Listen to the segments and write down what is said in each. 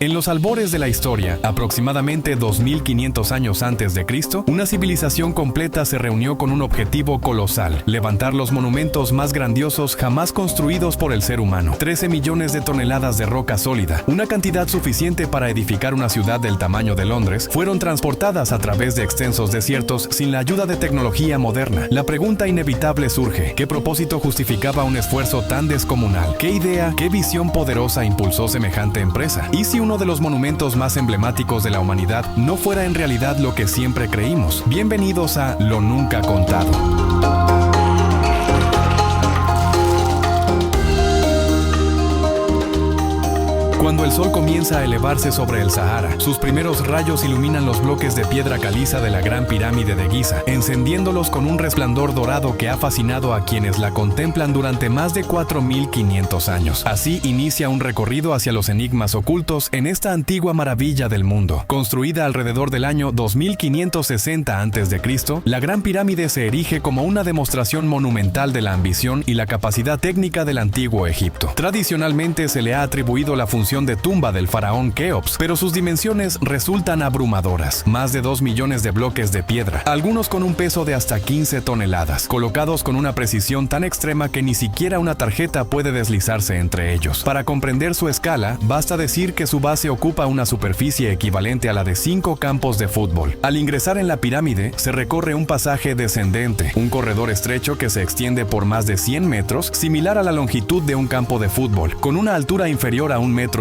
En los albores de la historia, aproximadamente 2500 años antes de Cristo, una civilización completa se reunió con un objetivo colosal: levantar los monumentos más grandiosos jamás construidos por el ser humano. 13 millones de toneladas de roca sólida, una cantidad suficiente para edificar una ciudad del tamaño de Londres, fueron transportadas a través de extensos desiertos sin la ayuda de tecnología moderna. La pregunta inevitable surge: ¿qué propósito justificaba un esfuerzo tan descomunal? ¿Qué idea, qué visión poderosa impulsó semejante empresa? ¿Y si uno de los monumentos más emblemáticos de la humanidad no fuera en realidad lo que siempre creímos? Bienvenidos a Lo Nunca Contado. Cuando el sol comienza a elevarse sobre el Sahara, sus primeros rayos iluminan los bloques de piedra caliza de la Gran Pirámide de Giza, encendiéndolos con un resplandor dorado que ha fascinado a quienes la contemplan durante más de 4500 años. Así inicia un recorrido hacia los enigmas ocultos en esta antigua maravilla del mundo. Construida alrededor del año 2560 a.C., la Gran Pirámide se erige como una demostración monumental de la ambición y la capacidad técnica del antiguo Egipto. Tradicionalmente se le ha atribuido la función de tumba del faraón Keops, pero sus dimensiones resultan abrumadoras: más de 2 millones de bloques de piedra, algunos con un peso de hasta 15 toneladas, colocados con una precisión tan extrema que ni siquiera una tarjeta puede deslizarse entre ellos. Para comprender su escala, basta decir que su base ocupa una superficie equivalente a la de 5 campos de fútbol. Al ingresar en la pirámide, se recorre un pasaje descendente, un corredor estrecho que se extiende por más de 100 metros, similar a la longitud de un campo de fútbol, con una altura inferior a 1,5 metros,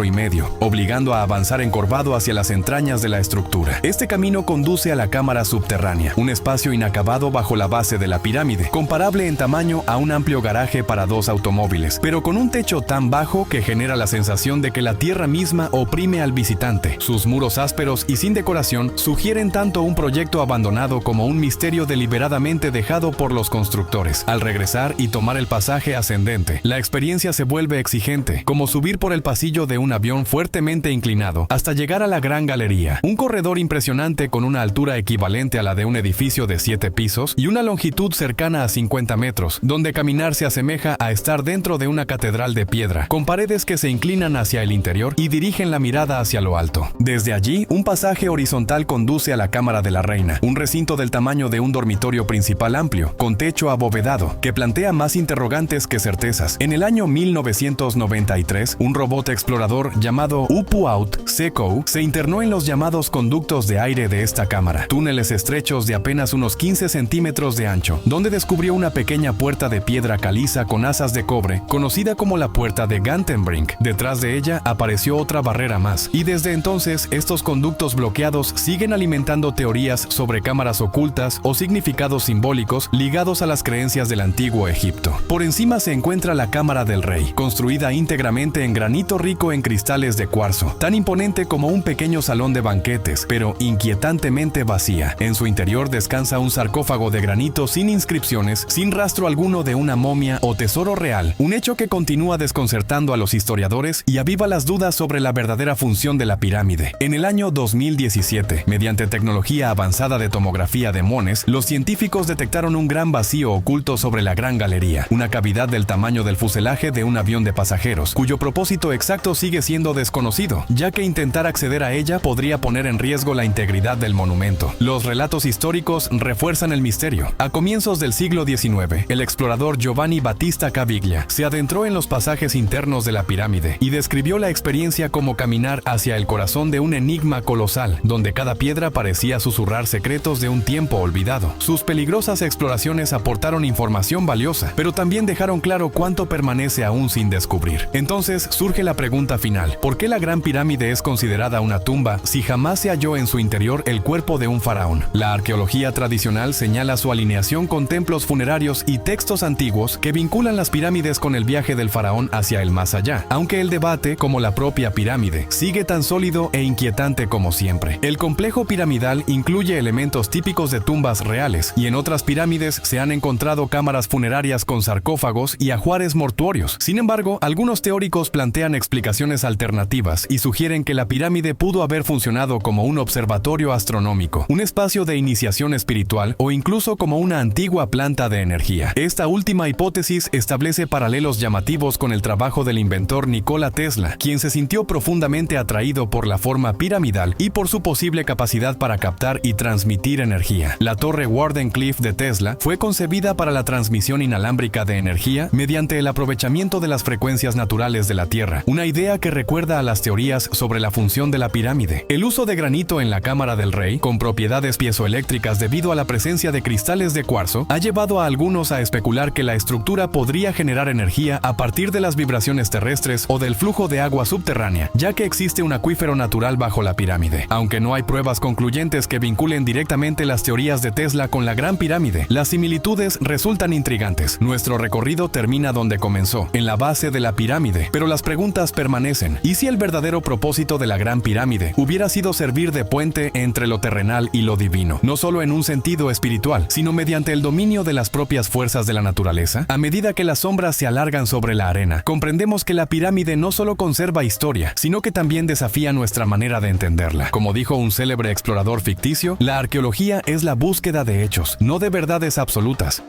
obligando a avanzar encorvado hacia las entrañas de la estructura. Este camino conduce a la cámara subterránea, un espacio inacabado bajo la base de la pirámide, comparable en tamaño a un amplio garaje para 2 automóviles, pero con un techo tan bajo que genera la sensación de que la tierra misma oprime al visitante. Sus muros ásperos y sin decoración sugieren tanto un proyecto abandonado como un misterio deliberadamente dejado por los constructores. Al regresar y tomar el pasaje ascendente, la experiencia se vuelve exigente, como subir por el pasillo de un avión fuertemente inclinado hasta llegar a la Gran Galería, un corredor impresionante con una altura equivalente a la de un edificio de 7 pisos y una longitud cercana a 50 metros, donde caminar se asemeja a estar dentro de una catedral de piedra, con paredes que se inclinan hacia el interior y dirigen la mirada hacia lo alto. Desde allí, un pasaje horizontal conduce a la Cámara de la Reina, un recinto del tamaño de un dormitorio principal amplio, con techo abovedado, que plantea más interrogantes que certezas. En el año 1993, un robot explorador llamado Upuaut Sekou se internó en los llamados conductos de aire de esta cámara, túneles estrechos de apenas unos 15 centímetros de ancho, donde descubrió una pequeña puerta de piedra caliza con asas de cobre, conocida como la puerta de Gantenbrink. Detrás de ella apareció otra barrera más, y desde entonces estos conductos bloqueados siguen alimentando teorías sobre cámaras ocultas o significados simbólicos ligados a las creencias del antiguo Egipto. Por encima se encuentra la Cámara del Rey, construida íntegramente en granito rico en cristales de cuarzo, tan imponente como un pequeño salón de banquetes, pero inquietantemente vacía. En su interior descansa un sarcófago de granito sin inscripciones, sin rastro alguno de una momia o tesoro real, un hecho que continúa desconcertando a los historiadores y aviva las dudas sobre la verdadera función de la pirámide. En el año 2017, mediante tecnología avanzada de tomografía de Mones, los científicos detectaron un gran vacío oculto sobre la Gran Galería, una cavidad del tamaño del fuselaje de un avión de pasajeros, cuyo propósito exacto sigue siendo desconocido, ya que intentar acceder a ella podría poner en riesgo la integridad del monumento. Los relatos históricos refuerzan el misterio. A comienzos del siglo XIX, el explorador Giovanni Battista Caviglia se adentró en los pasajes internos de la pirámide y describió la experiencia como caminar hacia el corazón de un enigma colosal, donde cada piedra parecía susurrar secretos de un tiempo olvidado. Sus peligrosas exploraciones aportaron información valiosa, pero también dejaron claro cuánto permanece aún sin descubrir. Entonces surge la pregunta final: ¿por qué la Gran Pirámide es considerada una tumba si jamás se halló en su interior el cuerpo de un faraón? La arqueología tradicional señala su alineación con templos funerarios y textos antiguos que vinculan las pirámides con el viaje del faraón hacia el más allá, aunque el debate, como la propia pirámide, sigue tan sólido e inquietante como siempre. El complejo piramidal incluye elementos típicos de tumbas reales, y en otras pirámides se han encontrado cámaras funerarias con sarcófagos y ajuares mortuorios. Sin embargo, algunos teóricos plantean explicaciones alternativas y sugieren que que la pirámide pudo haber funcionado como un observatorio astronómico, un espacio de iniciación espiritual o incluso como una antigua planta de energía. Esta última hipótesis establece paralelos llamativos con el trabajo del inventor Nikola Tesla, quien se sintió profundamente atraído por la forma piramidal y por su posible capacidad para captar y transmitir energía. La torre Wardenclyffe de Tesla fue concebida para la transmisión inalámbrica de energía mediante el aprovechamiento de las frecuencias naturales de la Tierra, una idea que recuerda a las teorías sobre la función de la pirámide. El uso de granito en la cámara del rey, con propiedades piezoeléctricas debido a la presencia de cristales de cuarzo, ha llevado a algunos a especular que la estructura podría generar energía a partir de las vibraciones terrestres o del flujo de agua subterránea, ya que existe un acuífero natural bajo la pirámide. Aunque no hay pruebas concluyentes que vinculen directamente las teorías de Tesla con la Gran Pirámide, las similitudes resultan intrigantes. Nuestro recorrido termina donde comenzó, en la base de la pirámide, pero las preguntas permanecen. ¿Y si el verdadero propósito de la Gran Pirámide hubiera sido servir de puente entre lo terrenal y lo divino, no solo en un sentido espiritual, sino mediante el dominio de las propias fuerzas de la naturaleza? A medida que las sombras se alargan sobre la arena, comprendemos que la pirámide no solo conserva historia, sino que también desafía nuestra manera de entenderla. Como dijo un célebre explorador ficticio, la arqueología es la búsqueda de hechos, no de verdades absolutas.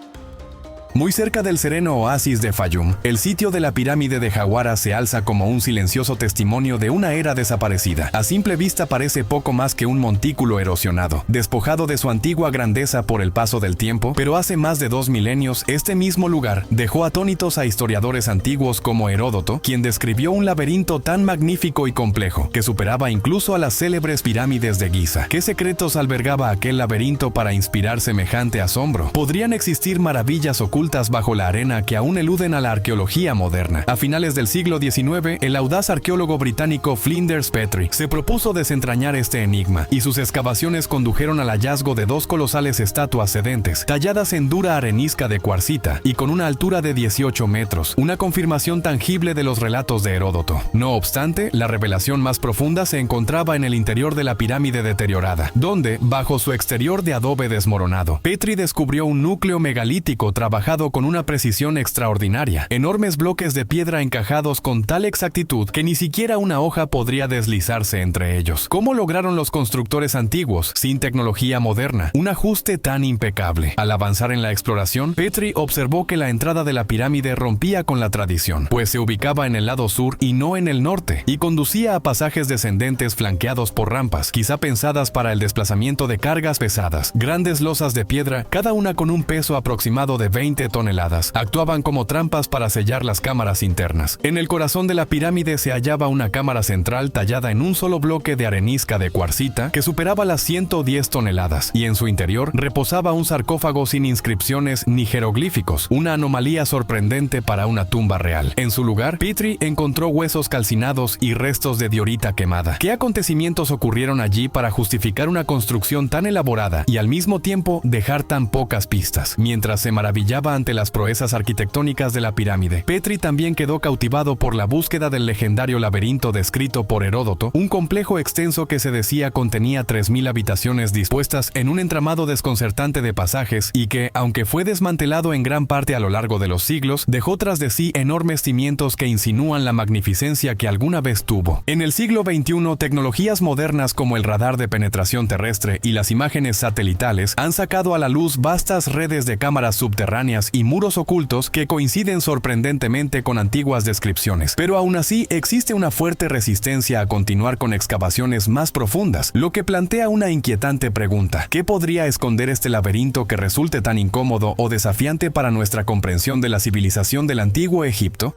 Muy cerca del sereno oasis de Fayum, el sitio de la pirámide de Jawara se alza como un silencioso testimonio de una era desaparecida. A simple vista parece poco más que un montículo erosionado, despojado de su antigua grandeza por el paso del tiempo, pero hace más de 2 milenios, este mismo lugar dejó atónitos a historiadores antiguos como Heródoto, quien describió un laberinto tan magnífico y complejo, que superaba incluso a las célebres pirámides de Giza. ¿Qué secretos albergaba aquel laberinto para inspirar semejante asombro? ¿Podrían existir maravillas ocultas bajo la arena que aún eluden a la arqueología moderna? A finales del siglo XIX, el audaz arqueólogo británico Flinders Petrie se propuso desentrañar este enigma, y sus excavaciones condujeron al hallazgo de 2 colosales estatuas sedentes, talladas en dura arenisca de cuarcita y con una altura de 18 metros, una confirmación tangible de los relatos de Heródoto. No obstante, la revelación más profunda se encontraba en el interior de la pirámide deteriorada, donde, bajo su exterior de adobe desmoronado, Petrie descubrió un núcleo megalítico trabajado con una precisión extraordinaria, enormes bloques de piedra encajados con tal exactitud que ni siquiera una hoja podría deslizarse entre ellos. ¿Cómo lograron los constructores antiguos, sin tecnología moderna, un ajuste tan impecable? Al avanzar en la exploración, Petrie observó que la entrada de la pirámide rompía con la tradición, pues se ubicaba en el lado sur y no en el norte, y conducía a pasajes descendentes flanqueados por rampas, quizá pensadas para el desplazamiento de cargas pesadas. Grandes losas de piedra, cada una con un peso aproximado de 20 toneladas, actuaban como trampas para sellar las cámaras internas. En el corazón de la pirámide se hallaba una cámara central tallada en un solo bloque de arenisca de cuarcita que superaba las 110 toneladas, y en su interior reposaba un sarcófago sin inscripciones ni jeroglíficos, una anomalía sorprendente para una tumba real. En su lugar, Petrie encontró huesos calcinados y restos de diorita quemada. ¿Qué acontecimientos ocurrieron allí para justificar una construcción tan elaborada y al mismo tiempo dejar tan pocas pistas? Mientras se maravillaba ante las proezas arquitectónicas de la pirámide, Petrie también quedó cautivado por la búsqueda del legendario laberinto descrito por Heródoto, un complejo extenso que se decía contenía 3000 habitaciones dispuestas en un entramado desconcertante de pasajes y que, aunque fue desmantelado en gran parte a lo largo de los siglos, dejó tras de sí enormes cimientos que insinúan la magnificencia que alguna vez tuvo. En el siglo XXI, tecnologías modernas como el radar de penetración terrestre y las imágenes satelitales han sacado a la luz vastas redes de cámaras subterráneas y muros ocultos que coinciden sorprendentemente con antiguas descripciones. Pero aún así existe una fuerte resistencia a continuar con excavaciones más profundas, lo que plantea una inquietante pregunta. ¿Qué podría esconder este laberinto que resulte tan incómodo o desafiante para nuestra comprensión de la civilización del antiguo Egipto?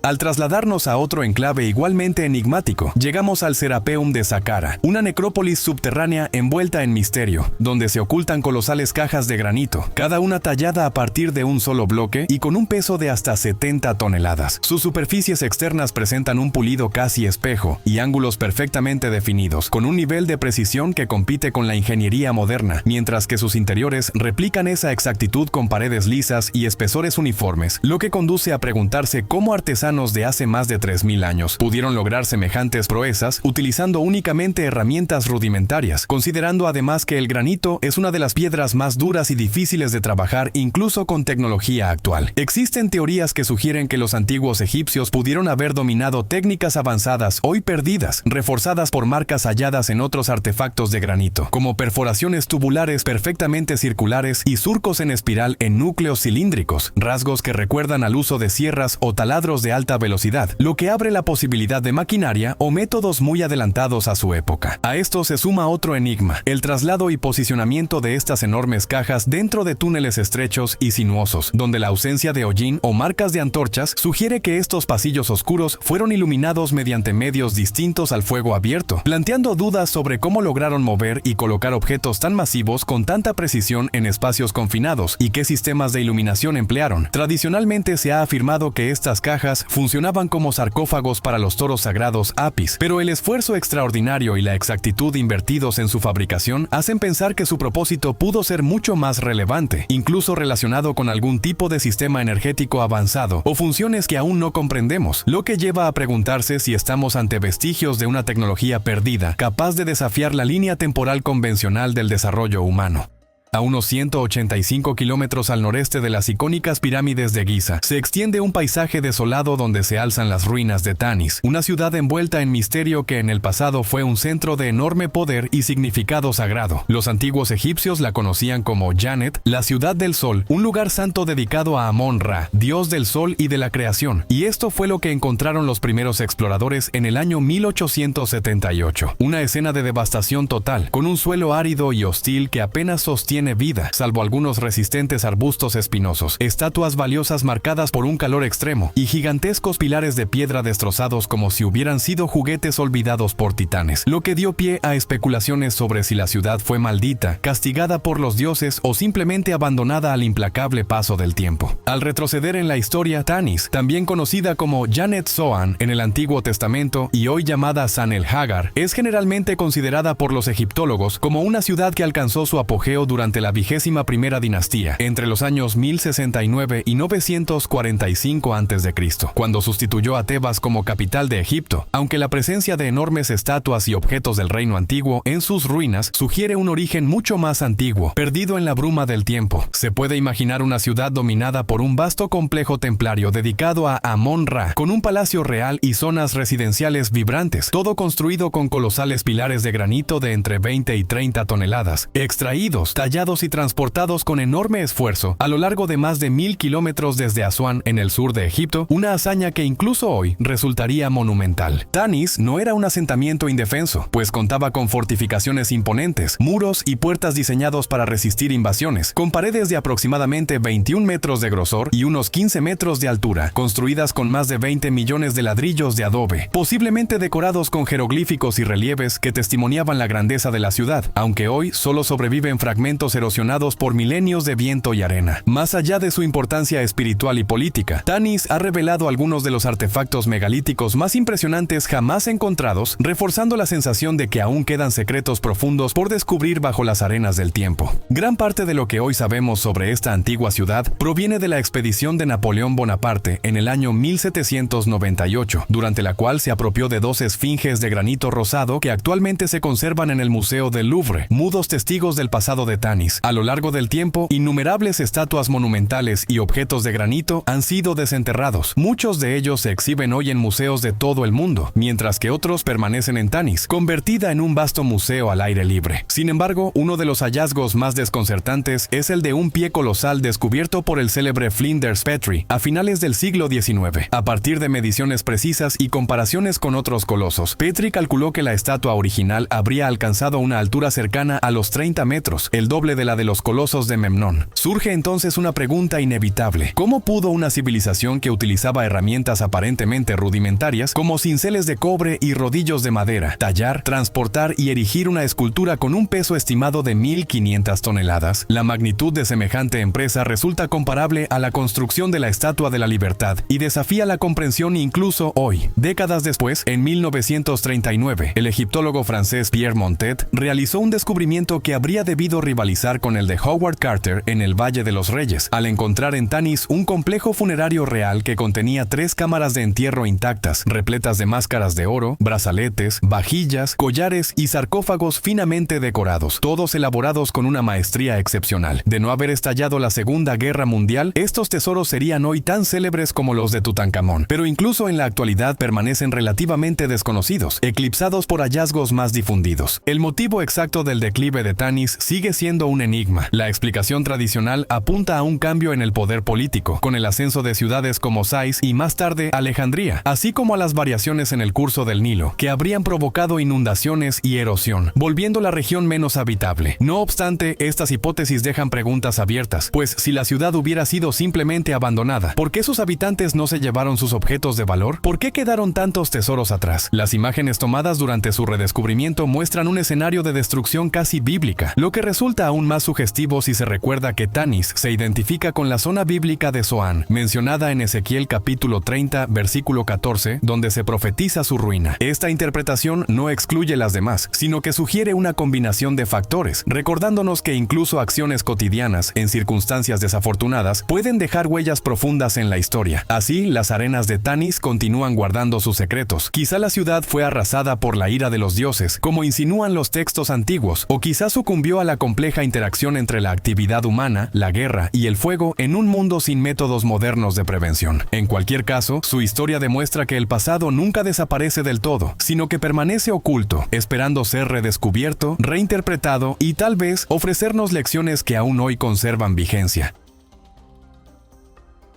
Al trasladarnos a otro enclave igualmente enigmático, llegamos al Serapeum de Saqqara, una necrópolis subterránea envuelta en misterio, donde se ocultan colosales cajas de granito, cada una tallada a partir de un solo bloque y con un peso de hasta 70 toneladas. Sus superficies externas presentan un pulido casi espejo y ángulos perfectamente definidos, con un nivel de precisión que compite con la ingeniería moderna, mientras que sus interiores replican esa exactitud con paredes lisas y espesores uniformes, lo que conduce a preguntarse cómo artesanos artesanos de hace más de 3000 años pudieron lograr semejantes proezas utilizando únicamente herramientas rudimentarias, considerando además que el granito es una de las piedras más duras y difíciles de trabajar incluso con tecnología actual. Existen teorías que sugieren que los antiguos egipcios pudieron haber dominado técnicas avanzadas hoy perdidas, reforzadas por marcas halladas en otros artefactos de granito, como perforaciones tubulares perfectamente circulares y surcos en espiral en núcleos cilíndricos, rasgos que recuerdan al uso de sierras o taladros de alta velocidad, lo que abre la posibilidad de maquinaria o métodos muy adelantados a su época. A esto se suma otro enigma: el traslado y posicionamiento de estas enormes cajas dentro de túneles estrechos y sinuosos, donde la ausencia de hollín o marcas de antorchas sugiere que estos pasillos oscuros fueron iluminados mediante medios distintos al fuego abierto, planteando dudas sobre cómo lograron mover y colocar objetos tan masivos con tanta precisión en espacios confinados y qué sistemas de iluminación emplearon. Tradicionalmente se ha afirmado que estas cajas funcionaban como sarcófagos para los toros sagrados Apis, pero el esfuerzo extraordinario y la exactitud invertidos en su fabricación hacen pensar que su propósito pudo ser mucho más relevante, incluso relacionado con algún tipo de sistema energético avanzado o funciones que aún no comprendemos, lo que lleva a preguntarse si estamos ante vestigios de una tecnología perdida, capaz de desafiar la línea temporal convencional del desarrollo humano. A unos 185 kilómetros al noreste de las icónicas pirámides de Giza, se extiende un paisaje desolado donde se alzan las ruinas de Tanis, una ciudad envuelta en misterio que en el pasado fue un centro de enorme poder y significado sagrado. Los antiguos egipcios la conocían como Janet, la ciudad del sol, un lugar santo dedicado a Amón-Ra, dios del sol y de la creación, y esto fue lo que encontraron los primeros exploradores en el año 1878. Una escena de devastación total, con un suelo árido y hostil que apenas sostiene vida, salvo algunos resistentes arbustos espinosos, estatuas valiosas marcadas por un calor extremo y gigantescos pilares de piedra destrozados como si hubieran sido juguetes olvidados por titanes, lo que dio pie a especulaciones sobre si la ciudad fue maldita, castigada por los dioses o simplemente abandonada al implacable paso del tiempo. Al retroceder en la historia, Tanis, también conocida como Janet Zoan en el Antiguo Testamento y hoy llamada San el Hagar, es generalmente considerada por los egiptólogos como una ciudad que alcanzó su apogeo durante la 21ª dinastía, entre los años 1069 y 945 a.C., cuando sustituyó a Tebas como capital de Egipto, aunque la presencia de enormes estatuas y objetos del reino antiguo en sus ruinas sugiere un origen mucho más antiguo, perdido en la bruma del tiempo. Se puede imaginar una ciudad dominada por un vasto complejo templario dedicado a Amón-Ra, con un palacio real y zonas residenciales vibrantes, todo construido con colosales pilares de granito de entre 20 y 30 toneladas, extraídos, tallados y transportados con enorme esfuerzo a lo largo de más de 1000 kilómetros desde Asuán en el sur de Egipto, una hazaña que incluso hoy resultaría monumental. Tanis no era un asentamiento indefenso, pues contaba con fortificaciones imponentes, muros y puertas diseñados para resistir invasiones, con paredes de aproximadamente 21 metros de grosor y unos 15 metros de altura, construidas con más de 20 millones de ladrillos de adobe, posiblemente decorados con jeroglíficos y relieves que testimoniaban la grandeza de la ciudad, aunque hoy solo sobreviven fragmentos erosionados por milenios de viento y arena. Más allá de su importancia espiritual y política, Tanis ha revelado algunos de los artefactos megalíticos más impresionantes jamás encontrados, reforzando la sensación de que aún quedan secretos profundos por descubrir bajo las arenas del tiempo. Gran parte de lo que hoy sabemos sobre esta antigua ciudad proviene de la expedición de Napoleón Bonaparte en el año 1798, durante la cual se apropió de 2 esfinges de granito rosado que actualmente se conservan en el Museo del Louvre, mudos testigos del pasado de Tanis. A lo largo del tiempo, innumerables estatuas monumentales y objetos de granito han sido desenterrados. Muchos de ellos se exhiben hoy en museos de todo el mundo, mientras que otros permanecen en Tanis, convertida en un vasto museo al aire libre. Sin embargo, uno de los hallazgos más desconcertantes es el de un pie colosal descubierto por el célebre Flinders Petrie a finales del siglo XIX. A partir de mediciones precisas y comparaciones con otros colosos, Petrie calculó que la estatua original habría alcanzado una altura cercana a los 30 metros, el doble de la de los colosos de Memnón. Surge entonces una pregunta inevitable: ¿cómo pudo una civilización que utilizaba herramientas aparentemente rudimentarias como cinceles de cobre y rodillos de madera tallar, transportar y erigir una escultura con un peso estimado de 1500 toneladas? La magnitud de semejante empresa resulta comparable a la construcción de la Estatua de la Libertad y desafía la comprensión incluso hoy. Décadas después, en 1939, el egiptólogo francés Pierre Montet realizó un descubrimiento que habría debido rivalizar rivalizar con el de Howard Carter en el Valle de los Reyes, al encontrar en Tanis un complejo funerario real que contenía 3 cámaras de entierro intactas, repletas de máscaras de oro, brazaletes, vajillas, collares y sarcófagos finamente decorados, todos elaborados con una maestría excepcional. De no haber estallado la Segunda Guerra Mundial, estos tesoros serían hoy tan célebres como los de Tutankamón, pero incluso en la actualidad permanecen relativamente desconocidos, eclipsados por hallazgos más difundidos. El motivo exacto del declive de Tanis sigue siendo un enigma. La explicación tradicional apunta a un cambio en el poder político, con el ascenso de ciudades como Sais y más tarde Alejandría, así como a las variaciones en el curso del Nilo, que habrían provocado inundaciones y erosión, volviendo la región menos habitable. No obstante, estas hipótesis dejan preguntas abiertas, pues si la ciudad hubiera sido simplemente abandonada, ¿por qué sus habitantes no se llevaron sus objetos de valor? ¿Por qué quedaron tantos tesoros atrás? Las imágenes tomadas durante su redescubrimiento muestran un escenario de destrucción casi bíblica, lo que resulta aún más sugestivo si se recuerda que Tanis se identifica con la zona bíblica de Zoán, mencionada en Ezequiel capítulo 30, versículo 14, donde se profetiza su ruina. Esta interpretación no excluye las demás, sino que sugiere una combinación de factores, recordándonos que incluso acciones cotidianas, en circunstancias desafortunadas, pueden dejar huellas profundas en la historia. Así, las arenas de Tanis continúan guardando sus secretos. Quizá la ciudad fue arrasada por la ira de los dioses, como insinúan los textos antiguos, o quizá sucumbió a la compleja interacción entre la actividad humana, la guerra y el fuego en un mundo sin métodos modernos de prevención. En cualquier caso, su historia demuestra que el pasado nunca desaparece del todo, sino que permanece oculto, esperando ser redescubierto, reinterpretado y tal vez ofrecernos lecciones que aún hoy conservan vigencia.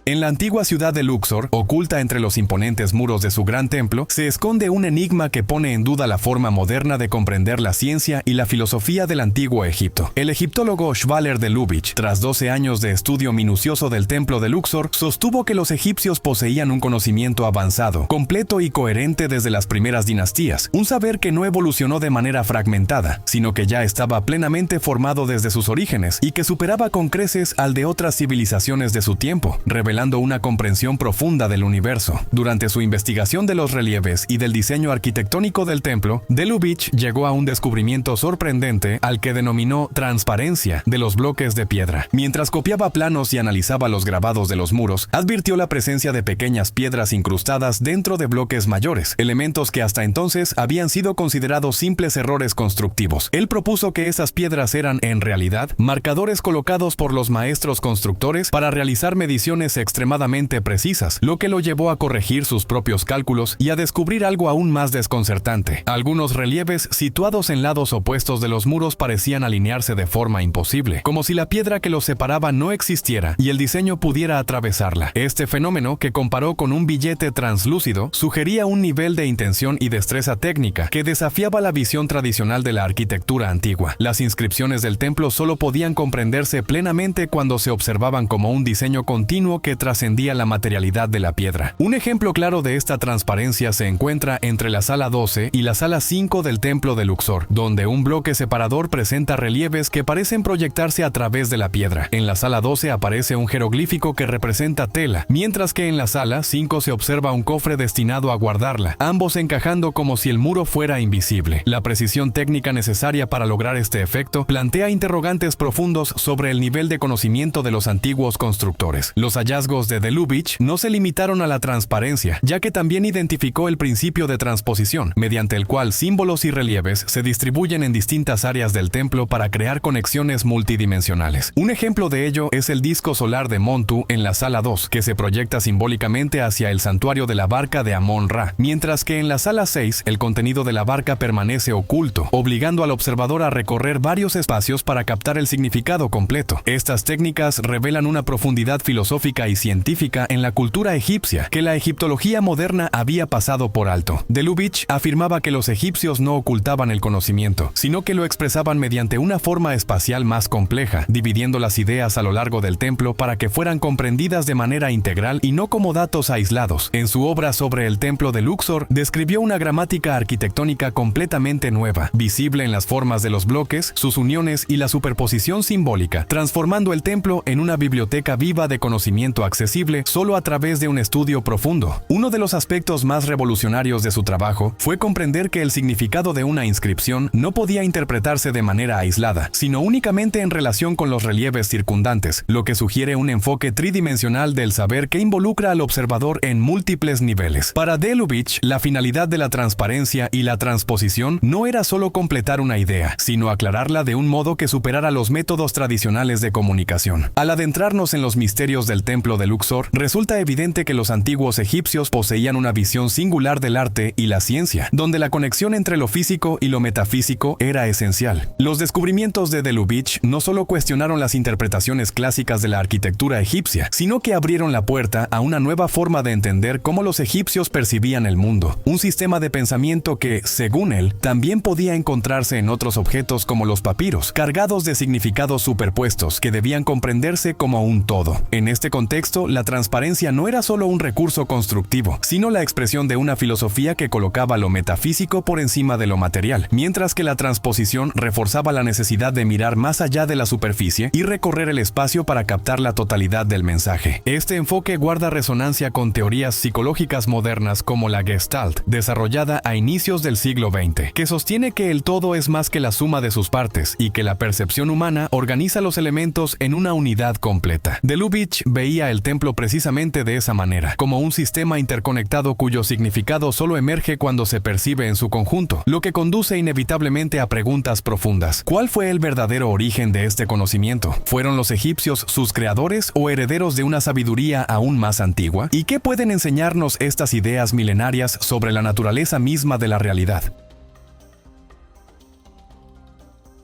En la antigua ciudad de Luxor, oculta entre los imponentes muros de su gran templo, se esconde un enigma que pone en duda la forma moderna de comprender la ciencia y la filosofía del antiguo Egipto. El egiptólogo Shvaler de Lubitsch, tras 12 años de estudio minucioso del templo de Luxor, sostuvo que los egipcios poseían un conocimiento avanzado, completo y coherente desde las primeras dinastías, un saber que no evolucionó de manera fragmentada, sino que ya estaba plenamente formado desde sus orígenes y que superaba con creces al de otras civilizaciones de su tiempo, revelando una comprensión profunda del universo. Durante su investigación de los relieves y del diseño arquitectónico del templo, de Lubitsch llegó a un descubrimiento sorprendente al que denominó transparencia de los bloques de piedra. Mientras copiaba planos y analizaba los grabados de los muros, advirtió la presencia de pequeñas piedras incrustadas dentro de bloques mayores, elementos que hasta entonces habían sido considerados simples errores constructivos. Él propuso que esas piedras eran, en realidad, marcadores colocados por los maestros constructores para realizar mediciones extremadamente precisas, lo que lo llevó a corregir sus propios cálculos y a descubrir algo aún más desconcertante. Algunos relieves situados en lados opuestos de los muros parecían alinearse de forma imposible, como si la piedra que los separaba no existiera y el diseño pudiera atravesarla. Este fenómeno, que comparó con un billete translúcido, sugería un nivel de intención y destreza técnica que desafiaba la visión tradicional de la arquitectura antigua. Las inscripciones del templo solo podían comprenderse plenamente cuando se observaban como un diseño continuo que trascendía la materialidad de la piedra. Un ejemplo claro de esta transparencia se encuentra entre la sala 12 y la sala 5 del templo de Luxor, donde un bloque separador presenta relieves que parecen proyectarse a través de la piedra. En la sala 12 aparece un jeroglífico que representa tela, mientras que en la sala 5 se observa un cofre destinado a guardarla, ambos encajando como si el muro fuera invisible. La precisión técnica necesaria para lograr este efecto plantea interrogantes profundos sobre el nivel de conocimiento de los antiguos constructores. Los hallazgos de Lubitsch no se limitaron a la transparencia, ya que también identificó el principio de transposición, mediante el cual símbolos y relieves se distribuyen en distintas áreas del templo para crear conexiones multidimensionales. Un ejemplo de ello es el disco solar de Montu en la sala 2, que se proyecta simbólicamente hacia el santuario de la barca de Amón-Ra, mientras que en la sala 6 el contenido de la barca permanece oculto, obligando al observador a recorrer varios espacios para captar el significado completo. Estas técnicas revelan una profundidad filosófica y científica en la cultura egipcia que la egiptología moderna había pasado por alto. De Lubitsch afirmaba que los egipcios no ocultaban el conocimiento, sino que lo expresaban mediante una forma espacial más compleja, dividiendo las ideas a lo largo del templo para que fueran comprendidas de manera integral y no como datos aislados. En su obra sobre el templo de Luxor, describió una gramática arquitectónica completamente nueva, visible en las formas de los bloques, sus uniones y la superposición simbólica, transformando el templo en una biblioteca viva de conocimiento conocimiento accesible solo a través de un estudio profundo. Uno de los aspectos más revolucionarios de su trabajo fue comprender que el significado de una inscripción no podía interpretarse de manera aislada, sino únicamente en relación con los relieves circundantes, lo que sugiere un enfoque tridimensional del saber que involucra al observador en múltiples niveles. Para de Lubitsch, la finalidad de la transparencia y la transposición no era solo completar una idea, sino aclararla de un modo que superara los métodos tradicionales de comunicación. Al adentrarnos en los misterios del templo de Luxor, resulta evidente que los antiguos egipcios poseían una visión singular del arte y la ciencia, donde la conexión entre lo físico y lo metafísico era esencial. Los descubrimientos de Lubitsch no solo cuestionaron las interpretaciones clásicas de la arquitectura egipcia, sino que abrieron la puerta a una nueva forma de entender cómo los egipcios percibían el mundo, un sistema de pensamiento que, según él, también podía encontrarse en otros objetos como los papiros, cargados de significados superpuestos que debían comprenderse como un todo. En este contexto, la transparencia no era solo un recurso constructivo, sino la expresión de una filosofía que colocaba lo metafísico por encima de lo material, mientras que la transposición reforzaba la necesidad de mirar más allá de la superficie y recorrer el espacio para captar la totalidad del mensaje. Este enfoque guarda resonancia con teorías psicológicas modernas como la Gestalt, desarrollada a inicios del siglo XX, que sostiene que el todo es más que la suma de sus partes y que la percepción humana organiza los elementos en una unidad completa. De Lubitsch veía el templo precisamente de esa manera, como un sistema interconectado cuyo significado solo emerge cuando se percibe en su conjunto, lo que conduce inevitablemente a preguntas profundas. ¿Cuál fue el verdadero origen de este conocimiento? ¿Fueron los egipcios sus creadores o herederos de una sabiduría aún más antigua? ¿Y qué pueden enseñarnos estas ideas milenarias sobre la naturaleza misma de la realidad?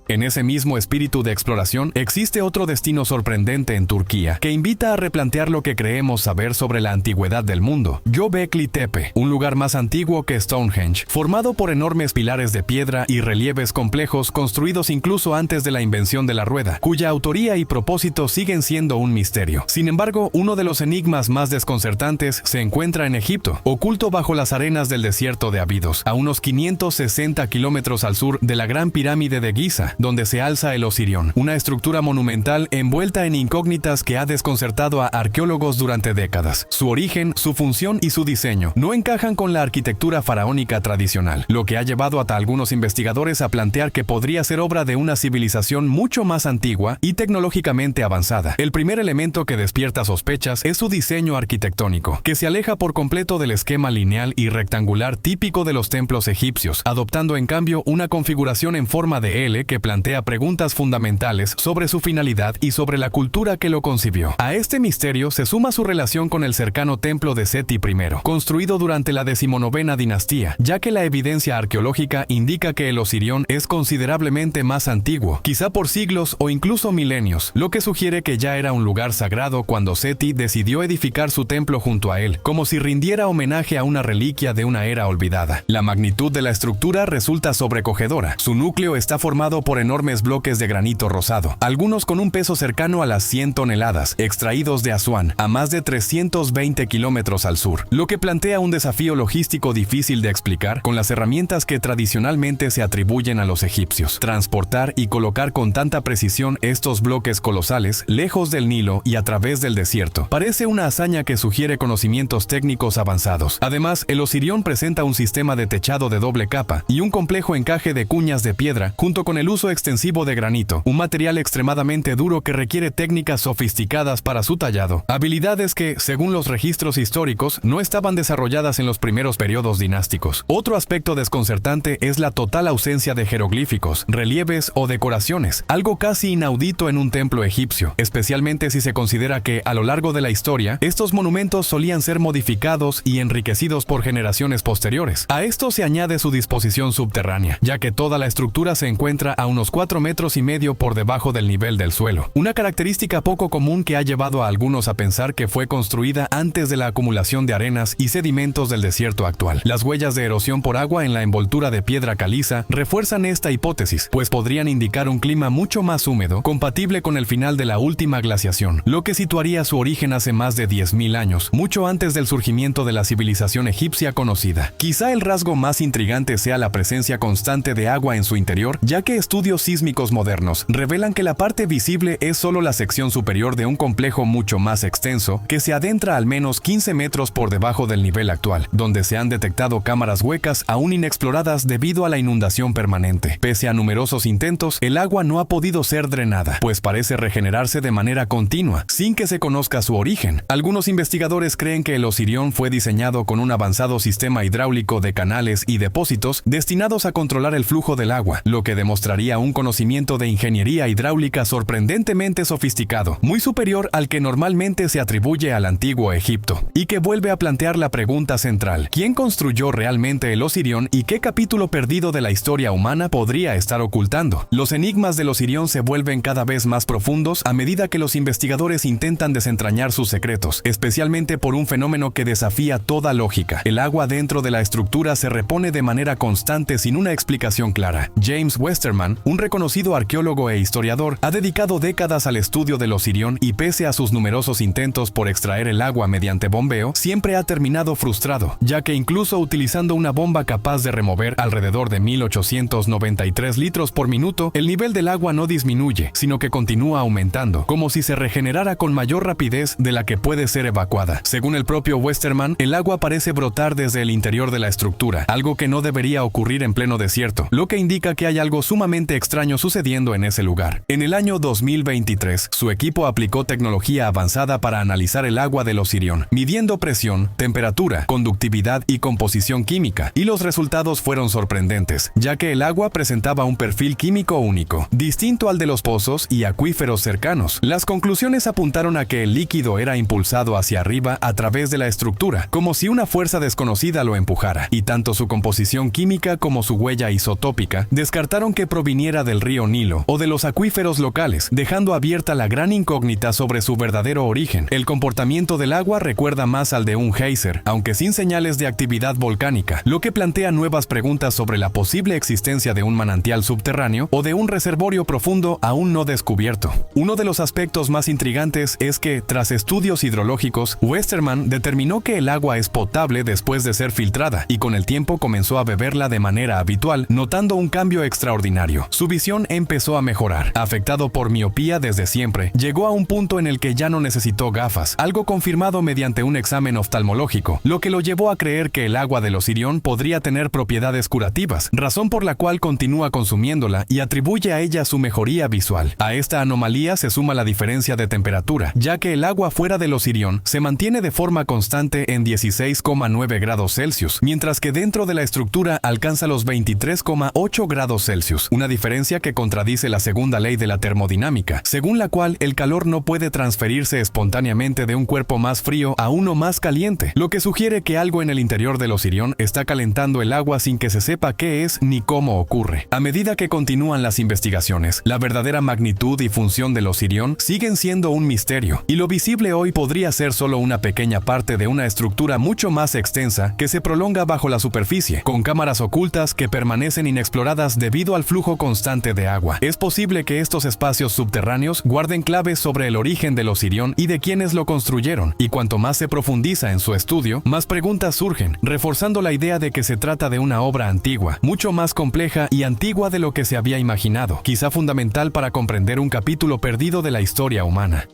En ese mismo espíritu de exploración, existe otro destino sorprendente en Turquía, que invita a replantear lo que creemos saber sobre la antigüedad del mundo. Göbekli Tepe, un lugar más antiguo que Stonehenge, formado por enormes pilares de piedra y relieves complejos construidos incluso antes de la invención de la rueda, cuya autoría y propósito siguen siendo un misterio. Sin embargo, uno de los enigmas más desconcertantes se encuentra en Egipto, oculto bajo las arenas del desierto de Abidos, a unos 560 kilómetros al sur de la Gran Pirámide de Giza, donde se alza el Osirión, una estructura monumental envuelta en incógnitas que ha desconcertado a arqueólogos durante décadas. Su origen, su función y su diseño no encajan con la arquitectura faraónica tradicional, lo que ha llevado a algunos investigadores a plantear que podría ser obra de una civilización mucho más antigua y tecnológicamente avanzada. El primer elemento que despierta sospechas es su diseño arquitectónico, que se aleja por completo del esquema lineal y rectangular típico de los templos egipcios, adoptando en cambio una configuración en forma de L que plantea preguntas fundamentales sobre su finalidad y sobre la cultura que lo concibió. A este misterio se suma su relación con el cercano templo de Seti I, construido durante la 19ª dinastía, ya que la evidencia arqueológica indica que el Osirión es considerablemente más antiguo, quizá por siglos o incluso milenios, lo que sugiere que ya era un lugar sagrado cuando Seti decidió edificar su templo junto a él, como si rindiera homenaje a una reliquia de una era olvidada. La magnitud de la estructura resulta sobrecogedora. Su núcleo está formado por enormes bloques de granito rosado, algunos con un peso cercano a las 100 toneladas, extraídos de Asuán, a más de 320 kilómetros al sur, lo que plantea un desafío logístico difícil de explicar con las herramientas que tradicionalmente se atribuyen a los egipcios. Transportar y colocar con tanta precisión estos bloques colosales, lejos del Nilo y a través del desierto, parece una hazaña que sugiere conocimientos técnicos avanzados. Además, el Osirión presenta un sistema de techado de doble capa y un complejo encaje de cuñas de piedra, junto con el uso extensivo de granito, un material extremadamente duro que requiere técnicas sofisticadas para su tallado, habilidades que, según los registros históricos, no estaban desarrolladas en los primeros periodos dinásticos. Otro aspecto desconcertante es la total ausencia de jeroglíficos, relieves o decoraciones, algo casi inaudito en un templo egipcio, especialmente si se considera que, a lo largo de la historia, estos monumentos solían ser modificados y enriquecidos por generaciones posteriores. A esto se añade su disposición subterránea, ya que toda la estructura se encuentra a unos 4,5 metros por debajo del nivel del suelo, una característica poco común que ha llevado a algunos a pensar que fue construida antes de la acumulación de arenas y sedimentos del desierto actual. Las huellas de erosión por agua en la envoltura de piedra caliza refuerzan esta hipótesis, pues podrían indicar un clima mucho más húmedo, compatible con el final de la última glaciación, lo que situaría su origen hace más de 10.000 años, mucho antes del surgimiento de la civilización egipcia conocida. Quizá el rasgo más intrigante sea la presencia constante de agua en su interior, ya que estudios estudios sísmicos modernos revelan que la parte visible es solo la sección superior de un complejo mucho más extenso que se adentra al menos 15 metros por debajo del nivel actual, donde se han detectado cámaras huecas aún inexploradas debido a la inundación permanente. Pese a numerosos intentos, el agua no ha podido ser drenada, pues parece regenerarse de manera continua, sin que se conozca su origen. Algunos investigadores creen que el Osirión fue diseñado con un avanzado sistema hidráulico de canales y depósitos destinados a controlar el flujo del agua, lo que demostraría un conocimiento de ingeniería hidráulica sorprendentemente sofisticado, muy superior al que normalmente se atribuye al antiguo Egipto, y que vuelve a plantear la pregunta central: ¿quién construyó realmente el Osirión y qué capítulo perdido de la historia humana podría estar ocultando? Los enigmas del Osirión se vuelven cada vez más profundos a medida que los investigadores intentan desentrañar sus secretos, especialmente por un fenómeno que desafía toda lógica. El agua dentro de la estructura se repone de manera constante sin una explicación clara. James Westermann, un reconocido arqueólogo e historiador, ha dedicado décadas al estudio del Osirión y pese a sus numerosos intentos por extraer el agua mediante bombeo, siempre ha terminado frustrado, ya que incluso utilizando una bomba capaz de remover alrededor de 1893 litros por minuto, el nivel del agua no disminuye, sino que continúa aumentando, como si se regenerara con mayor rapidez de la que puede ser evacuada. Según el propio Westermann, el agua parece brotar desde el interior de la estructura, algo que no debería ocurrir en pleno desierto, lo que indica que hay algo sumamente extraño sucediendo en ese lugar. En el año 2023, su equipo aplicó tecnología avanzada para analizar el agua del Osirión, midiendo presión, temperatura, conductividad y composición química, y los resultados fueron sorprendentes, ya que el agua presentaba un perfil químico único, distinto al de los pozos y acuíferos cercanos. Las conclusiones apuntaron a que el líquido era impulsado hacia arriba a través de la estructura, como si una fuerza desconocida lo empujara, y tanto su composición química como su huella isotópica descartaron que proviniera del río Nilo o de los acuíferos locales, dejando abierta la gran incógnita sobre su verdadero origen. El comportamiento del agua recuerda más al de un geyser, aunque sin señales de actividad volcánica, lo que plantea nuevas preguntas sobre la posible existencia de un manantial subterráneo o de un reservorio profundo aún no descubierto. Uno de los aspectos más intrigantes es que, tras estudios hidrológicos, Westermann determinó que el agua es potable después de ser filtrada, y con el tiempo comenzó a beberla de manera habitual, notando un cambio extraordinario. Su visión empezó a mejorar. Afectado por miopía desde siempre, llegó a un punto en el que ya no necesitó gafas, algo confirmado mediante un examen oftalmológico, lo que lo llevó a creer que el agua del Osirión podría tener propiedades curativas, razón por la cual continúa consumiéndola y atribuye a ella su mejoría visual. A esta anomalía se suma la diferencia de temperatura, ya que el agua fuera del Osirión se mantiene de forma constante en 16,9 grados Celsius, mientras que dentro de la estructura alcanza los 23,8 grados Celsius, una diferencia que contradice la segunda ley de la termodinámica, según la cual el calor no puede transferirse espontáneamente de un cuerpo más frío a uno más caliente, lo que sugiere que algo en el interior del Osirión está calentando el agua sin que se sepa qué es ni cómo ocurre. A medida que continúan las investigaciones, la verdadera magnitud y función del Osirión siguen siendo un misterio, y lo visible hoy podría ser solo una pequeña parte de una estructura mucho más extensa que se prolonga bajo la superficie, con cámaras ocultas que permanecen inexploradas debido al flujo constante de agua. Es posible que estos espacios subterráneos guarden claves sobre el origen del Osirión y de quienes lo construyeron, y cuanto más se profundiza en su estudio, más preguntas surgen, reforzando la idea de que se trata de una obra antigua, mucho más compleja y antigua de lo que se había imaginado, quizá fundamental para comprender un capítulo perdido de la historia humana.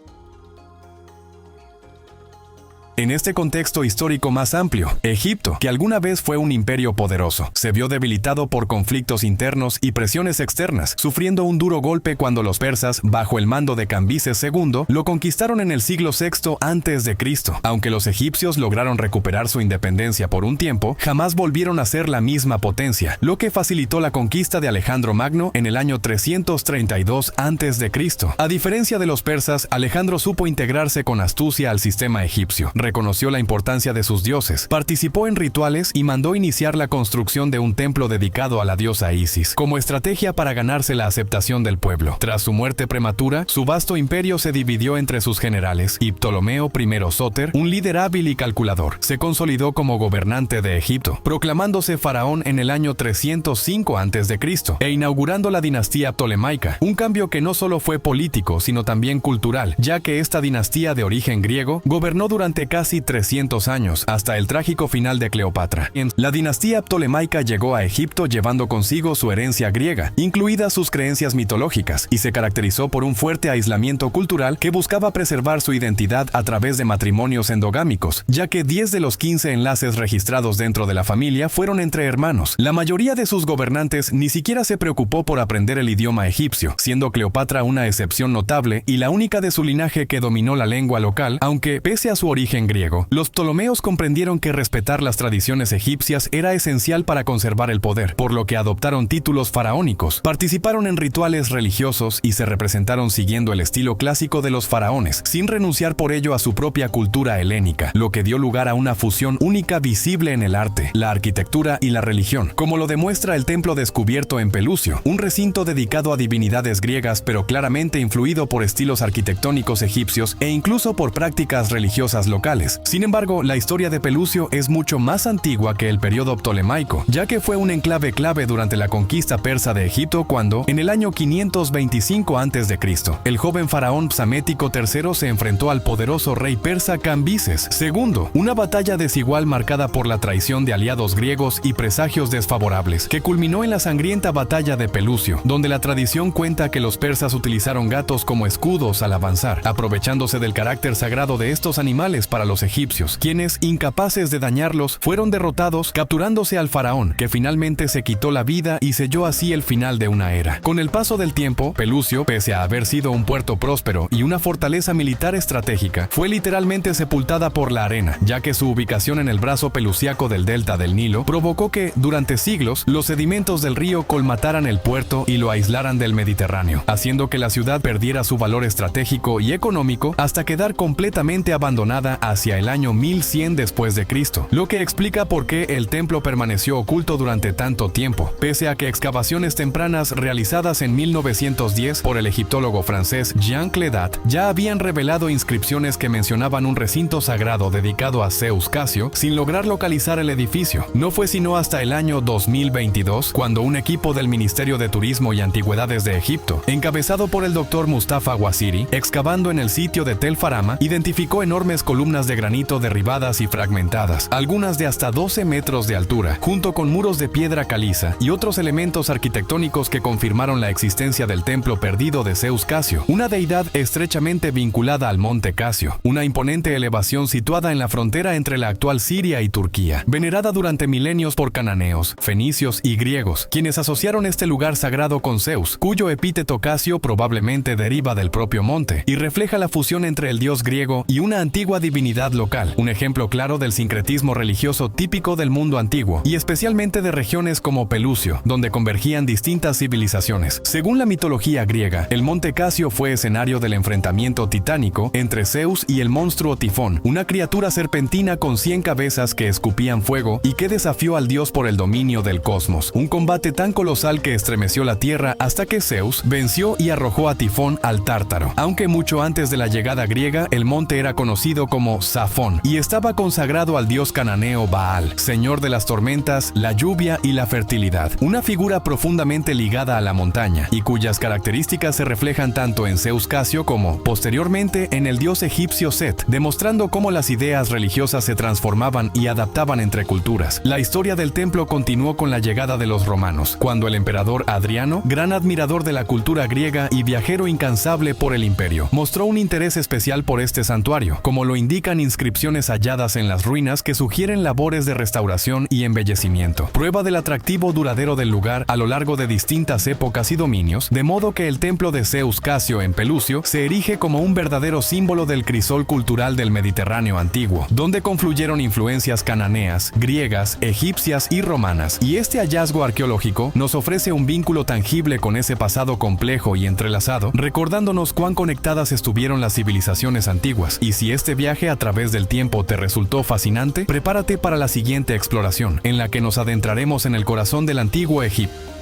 En este contexto histórico más amplio, Egipto, que alguna vez fue un imperio poderoso, se vio debilitado por conflictos internos y presiones externas, sufriendo un duro golpe cuando los persas, bajo el mando de Cambises II, lo conquistaron en el siglo VI a.C. Aunque los egipcios lograron recuperar su independencia por un tiempo, jamás volvieron a ser la misma potencia, lo que facilitó la conquista de Alejandro Magno en el año 332 a.C. A diferencia de los persas, Alejandro supo integrarse con astucia al sistema egipcio. Reconoció la importancia de sus dioses, participó en rituales y mandó iniciar la construcción de un templo dedicado a la diosa Isis, como estrategia para ganarse la aceptación del pueblo. Tras su muerte prematura, su vasto imperio se dividió entre sus generales, y Ptolomeo I Sóter, un líder hábil y calculador, se consolidó como gobernante de Egipto, proclamándose faraón en el año 305 a.C. e inaugurando la dinastía ptolemaica, un cambio que no solo fue político, sino también cultural, ya que esta dinastía de origen griego gobernó durante casi casi 300 años, hasta el trágico final de Cleopatra. La dinastía ptolemaica llegó a Egipto llevando consigo su herencia griega, incluidas sus creencias mitológicas, y se caracterizó por un fuerte aislamiento cultural que buscaba preservar su identidad a través de matrimonios endogámicos, ya que 10 de los 15 enlaces registrados dentro de la familia fueron entre hermanos. La mayoría de sus gobernantes ni siquiera se preocupó por aprender el idioma egipcio, siendo Cleopatra una excepción notable y la única de su linaje que dominó la lengua local, aunque, pese a su origen griego, los ptolomeos comprendieron que respetar las tradiciones egipcias era esencial para conservar el poder, por lo que adoptaron títulos faraónicos, participaron en rituales religiosos y se representaron siguiendo el estilo clásico de los faraones, sin renunciar por ello a su propia cultura helénica, lo que dio lugar a una fusión única visible en el arte, la arquitectura y la religión, como lo demuestra el templo descubierto en Pelusio, un recinto dedicado a divinidades griegas pero claramente influido por estilos arquitectónicos egipcios e incluso por prácticas religiosas locales. Sin embargo, la historia de Pelusio es mucho más antigua que el periodo ptolemaico, ya que fue un enclave clave durante la conquista persa de Egipto cuando, en el año 525 a.C., el joven faraón Psamético III se enfrentó al poderoso rey persa Cambises II, una batalla desigual marcada por la traición de aliados griegos y presagios desfavorables, que culminó en la sangrienta batalla de Pelusio, donde la tradición cuenta que los persas utilizaron gatos como escudos al avanzar, aprovechándose del carácter sagrado de estos animales para los egipcios, quienes, incapaces de dañarlos, fueron derrotados, capturándose al faraón, que finalmente se quitó la vida y selló así el final de una era. Con el paso del tiempo, Pelusio, pese a haber sido un puerto próspero y una fortaleza militar estratégica, fue literalmente sepultada por la arena, ya que su ubicación en el brazo pelusiaco del delta del Nilo provocó que, durante siglos, los sedimentos del río colmataran el puerto y lo aislaran del Mediterráneo, haciendo que la ciudad perdiera su valor estratégico y económico hasta quedar completamente abandonada hacia el año 1100 después de Cristo, lo que explica por qué el templo permaneció oculto durante tanto tiempo, pese a que excavaciones tempranas realizadas en 1910 por el egiptólogo francés Jean Clédat ya habían revelado inscripciones que mencionaban un recinto sagrado dedicado a Zeus Casio, sin lograr localizar el edificio. No fue sino hasta el año 2022 cuando un equipo del Ministerio de Turismo y Antigüedades de Egipto, encabezado por el Dr. Mustafa Waziri, excavando en el sitio de Tel Farama, identificó enormes columnas de granito derribadas y fragmentadas, algunas de hasta 12 metros de altura, junto con muros de piedra caliza y otros elementos arquitectónicos que confirmaron la existencia del templo perdido de Zeus Casio, una deidad estrechamente vinculada al monte Casio, una imponente elevación situada en la frontera entre la actual Siria y Turquía, venerada durante milenios por cananeos, fenicios y griegos, quienes asociaron este lugar sagrado con Zeus, cuyo epíteto Casio probablemente deriva del propio monte y refleja la fusión entre el dios griego y una antigua divinidad local, un ejemplo claro del sincretismo religioso típico del mundo antiguo y especialmente de regiones como Pelusio, donde convergían distintas civilizaciones. Según la mitología griega, el monte Casio fue escenario del enfrentamiento titánico entre Zeus y el monstruo Tifón, una criatura serpentina con 100 cabezas que escupían fuego y que desafió al dios por el dominio del cosmos, un combate tan colosal que estremeció la tierra hasta que Zeus venció y arrojó a Tifón al Tártaro. Aunque mucho antes de la llegada griega, el monte era conocido como Safón y estaba consagrado al dios cananeo Baal, señor de las tormentas, la lluvia y la fertilidad, una figura profundamente ligada a la montaña y cuyas características se reflejan tanto en Zeus Casio como, posteriormente, en el dios egipcio Set, demostrando cómo las ideas religiosas se transformaban y adaptaban entre culturas. La historia del templo continuó con la llegada de los romanos, cuando el emperador Adriano, gran admirador de la cultura griega y viajero incansable por el imperio, mostró un interés especial por este santuario, como lo indican inscripciones halladas en las ruinas que sugieren labores de restauración y embellecimiento, prueba del atractivo duradero del lugar a lo largo de distintas épocas y dominios, de modo que el templo de Zeus Casio en Pelusio se erige como un verdadero símbolo del crisol cultural del Mediterráneo antiguo, donde confluyeron influencias cananeas, griegas, egipcias y romanas, y este hallazgo arqueológico nos ofrece un vínculo tangible con ese pasado complejo y entrelazado, recordándonos cuán conectadas estuvieron las civilizaciones antiguas. Y si este viaje a través del tiempo te resultó fascinante, prepárate para la siguiente exploración, en la que nos adentraremos en el corazón del antiguo Egipto.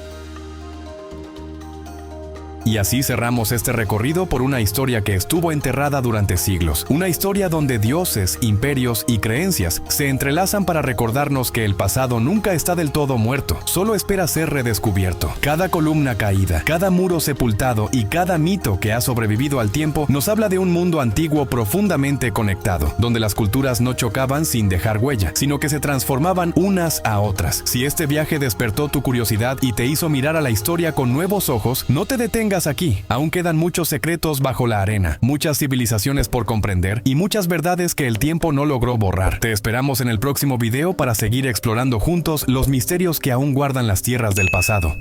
Y así cerramos este recorrido por una historia que estuvo enterrada durante siglos. Una historia donde dioses, imperios y creencias se entrelazan para recordarnos que el pasado nunca está del todo muerto, solo espera ser redescubierto. Cada columna caída, cada muro sepultado y cada mito que ha sobrevivido al tiempo nos habla de un mundo antiguo profundamente conectado, donde las culturas no chocaban sin dejar huella, sino que se transformaban unas a otras. Si este viaje despertó tu curiosidad y te hizo mirar a la historia con nuevos ojos, no te detengas aquí. Aún quedan muchos secretos bajo la arena, muchas civilizaciones por comprender y muchas verdades que el tiempo no logró borrar. Te esperamos en el próximo video para seguir explorando juntos los misterios que aún guardan las tierras del pasado.